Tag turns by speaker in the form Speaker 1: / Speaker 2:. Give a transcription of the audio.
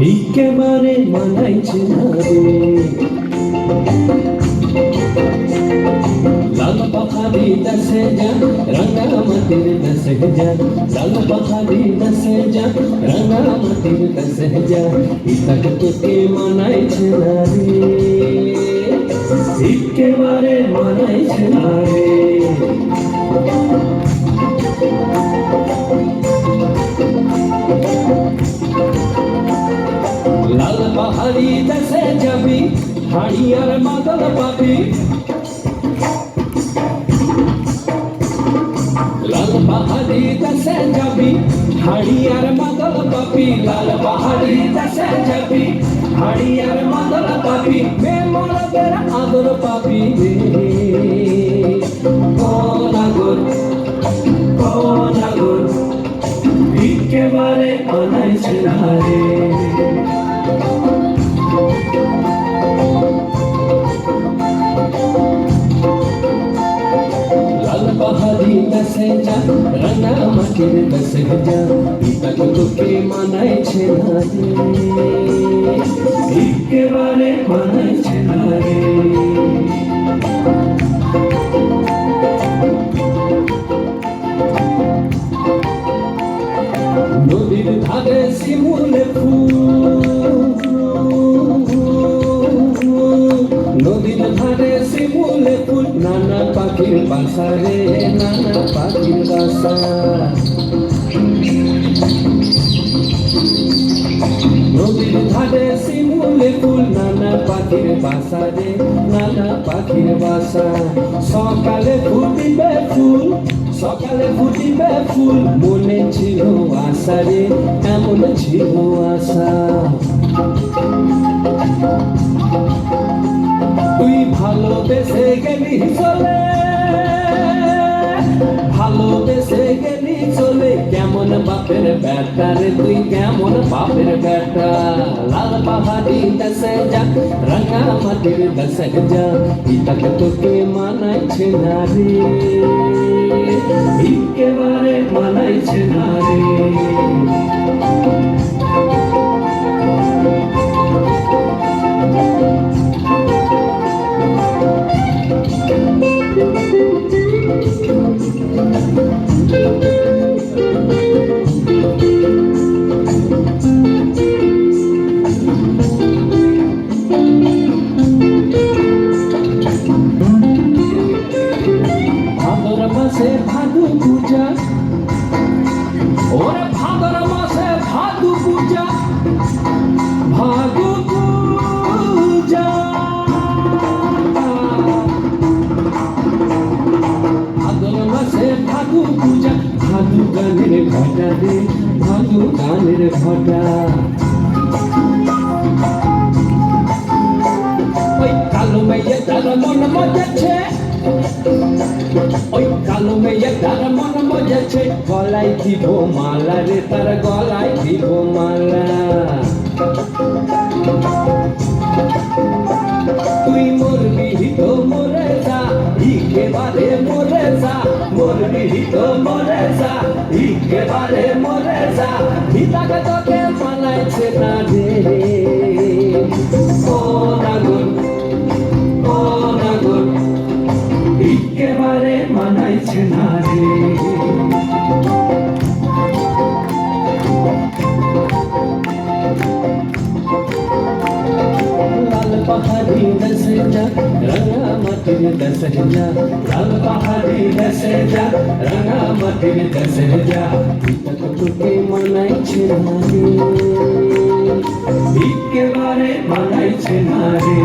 Speaker 1: একেবারে মানাইছে না রে লাল পাহাড়ি দশে যা রাঙামাটির দশে যা লাল পাহাড়ি দশে যা রাঙামাটির দশে যা ইতক তোকে মানাইছে না রে একেবারে মানাইছে না রে লাল পাহাড়ি দেশে যাবি হাড়িয়ার মাদল পাবি লাল পাহাড়ি দেশে যাবি হাড়িয়ার মাদল পাবি লাল পাহাড়ি দেশে যাবি হাড়িয়ার মাদল পাবি মেমরদের আদর পাবি রে কোনাগর কোনাগর একেবারে মানাইছে না রে পাহাড়ি দশে যা রাঙামাটির দশে যা ইতক তোকে মানাইছে না রে একেবারে মানাইছে না রে নদীর ধারে শিমুল নদীর ধারে শিমুল ফুল নানা পাখির বাসা রে নানা পাখির বাসা নদীর ধারে শিমুল ফুল নানা পাখির বাসা রে নানা পাখির বাসা সকালে ফুটিবে ফুল সকালে ফুটিবে ফুল মনে ছিল আশা রে এমন ছিল আশা তুই ভালোবেসে গেলি চলে ভালোবেসে গেলি চলে কেমন বাপের বেটা রে তুই কেমন বাপের বেটা লাল পাহাড়ি দশে যা রাঙামাটির দশে যা ইতক তোকে মানাইছে না রে একেবারে মানাইছে না রে ভাদর মাসে ভাদু পূজা ওরে ভাদর মাসে ভাদু পূজা ভাদু পূজা ভাদর মাসে ভাদু পূজা ভাদু গানের ঘটা রে ভাদু গানের ঘটা ওই কালো মেয়ে তার মন মজাচ্ছে ওই কালো মেয়ে তার মন মজাচ্ছে গলায় দিব মালা রে তার গলায় দিব মালা তুই মরবি তো মরে যা একেবারে মরে যা মরবি তো মরে যা একেবারে মরে যা ইতক তোকে মানাইছে না রে কোনাগর কোনাগর একেবারে মানাইছে না রে লাল পাহাড়ি দশে যা রাঙামাটির দশে যা লাল পাহাড়ি দশে যা রাঙামাটির দশে যা ইতক তোকে মানাইছে না রে একেবারে মানাইছে না রে